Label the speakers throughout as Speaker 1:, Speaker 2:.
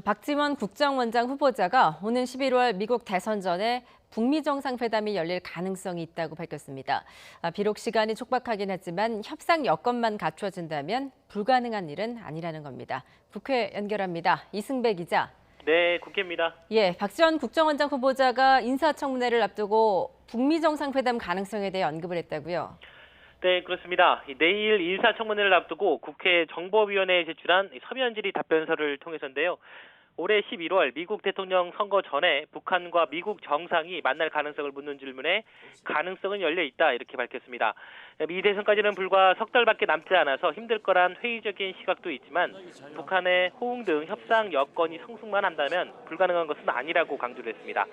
Speaker 1: 박지원 국정원장 후보자가 오는 11월 미국 대선 전에 북미 정상회담이 열릴 가능성이 있다고 밝혔습니다. 비록 시간이 촉박하긴 하지만 협상 여건만 갖춰진다면 불가능한 일은 아니라는 겁니다. 국회 연결합니다. 이승배 기자.
Speaker 2: 네, 국회입니다.
Speaker 1: 박지원 국정원장 후보자가 인사청문회를 앞두고 북미 정상회담 가능성에 대해 언급을 했다고요?
Speaker 2: 네, 그렇습니다. 내일 인사청문회를 앞두고 국회 정보위원회에 제출한 서면 질의 답변서를 통해서인데요. 올해 11월 미국 대통령 선거 전에 북한과 미국 정상이 만날 가능성을 묻는 질문에 가능성은 열려 있다 이렇게 밝혔습니다. 미 대선까지는 불과 석 달밖에 남지 않아서 힘들 거란 회의적인 시각도 있지만 북한의 호응 등 협상 여건이 성숙만 한다면 불가능한 것은 아니라고 강조를 했습니다.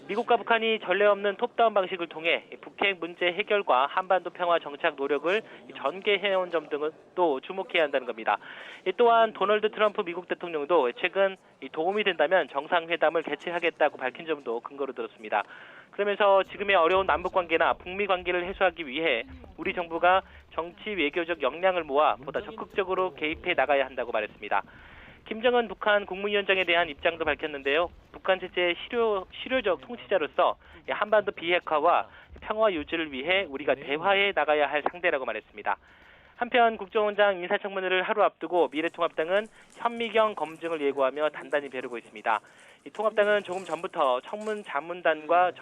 Speaker 2: 미국과 북한이 전례 없는 톱다운 방식을 통해 북핵 문제 해결과 한반도 평화 정착 노력을 전개해온 점 등은 또 주목해야 한다는 겁니다. 또한 도널드 트럼프 미국 대통령도 최근 도움이 된다면 정상회담을 개최하겠다고 밝힌 점도 근거로 들었습니다. 그러면서 지금의 어려운 남북관계나 북미 관계를 해소하기 위해 우리 정부가 정치 외교적 역량을 모아 보다 적극적으로 개입해 나가야 한다고 말했습니다. 김정은 북한 국무위원장에 대한 입장도 밝혔는데요. 북한 체제의 실효적 통치자로서 한반도 비핵화와 평화 유지를 위해 우리가 대화해 나가야 할 상대라고 말했습니다. 한편 국정원장 인사청문회를 하루 앞두고 미래통합당은 현미경 검증을 예고하며 단단히 벼르고 있습니다. 이 통합당은 조금 전부터 청문자문단과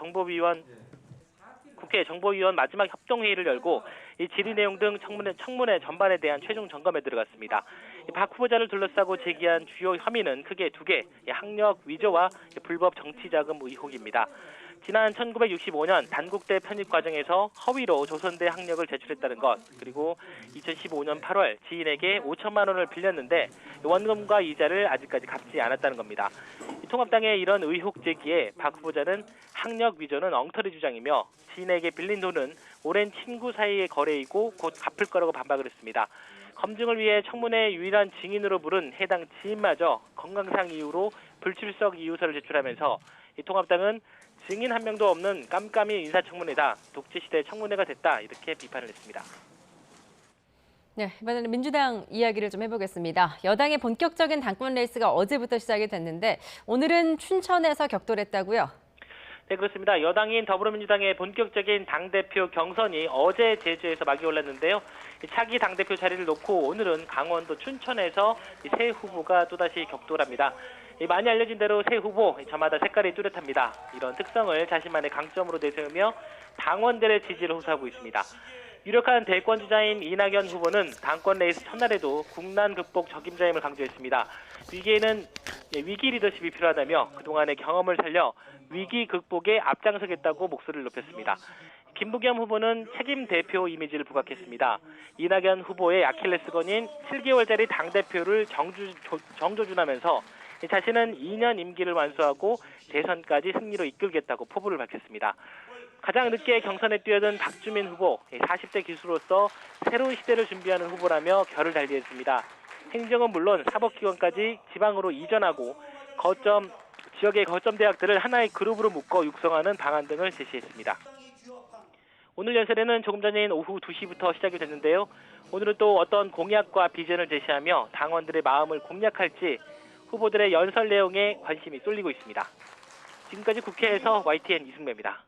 Speaker 2: 국회 정보위원 마지막 협동회의를 열고 이 질의 내용 등 청문회 전반에 대한 최종 점검에 들어갔습니다. 박 후보자를 둘러싸고 제기한 주요 혐의는 크게 두 개, 학력 위조와 불법 정치자금 의혹입니다. 지난 1965년 단국대 편입 과정에서 허위로 조선대 학력을 제출했다는 것, 그리고 2015년 8월 지인에게 5천만 원을 빌렸는데 원금과 이자를 아직까지 갚지 않았다는 겁니다. 통합당의 이런 의혹 제기에 박 후보자는 학력 위조는 엉터리 주장이며 지인에게 빌린 돈은 오랜 친구 사이의 거래이고 곧 갚을 거라고 반박을 했습니다. 검증을 위해 청문회 유일한 증인으로 부른 해당 지인마저 건강상 이유로 불출석 이유서를 제출하면서 이 통합당은 증인 한 명도 없는 깜깜이 인사청문회다, 독재시대 청문회가 됐다 이렇게 비판을 했습니다.
Speaker 1: 네, 이번에는 민주당 이야기를 좀 해보겠습니다. 여당의 본격적인 당권 레이스가 어제부터 시작이 됐는데 오늘은 춘천에서 격돌했다고요?
Speaker 2: 네, 그렇습니다. 여당인 더불어민주당의 본격적인 당대표 경선이 어제 제주에서 막이 올랐는데요. 차기 당대표 자리를 놓고 오늘은 강원도 춘천에서 새 후보가 또다시 격돌합니다. 많이 알려진 대로 새 후보 저마다 색깔이 뚜렷합니다. 이런 특성을 자신만의 강점으로 내세우며 당원들의 지지를 호소하고 있습니다. 유력한 대권주자인 이낙연 후보는 당권 레이스 첫날에도 국난 극복 적임자임을 강조했습니다. 위기에는 위기 리더십이 필요하다며 그동안의 경험을 살려 위기 극복에 앞장서겠다고 목소리를 높였습니다. 김부겸 후보는 책임 대표 이미지를 부각했습니다. 이낙연 후보의 아킬레스건인 7개월짜리 당대표를 정조준하면서 자신은 2년 임기를 완수하고 대선까지 승리로 이끌겠다고 포부를 밝혔습니다. 가장 늦게 경선에 뛰어든 박주민 후보, 40대 기수로서 새로운 시대를 준비하는 후보라며 결을 달리했습니다. 행정은 물론 사법기관까지 지방으로 이전하고 지역의 거점 대학들을 하나의 그룹으로 묶어 육성하는 방안 등을 제시했습니다. 오늘 연설회는 조금 전인 오후 2시부터 시작이 됐는데요. 오늘은 또 어떤 공약과 비전을 제시하며 당원들의 마음을 공략할지 후보들의 연설 내용에 관심이 쏠리고 있습니다. 지금까지 국회에서 YTN 이승배입니다.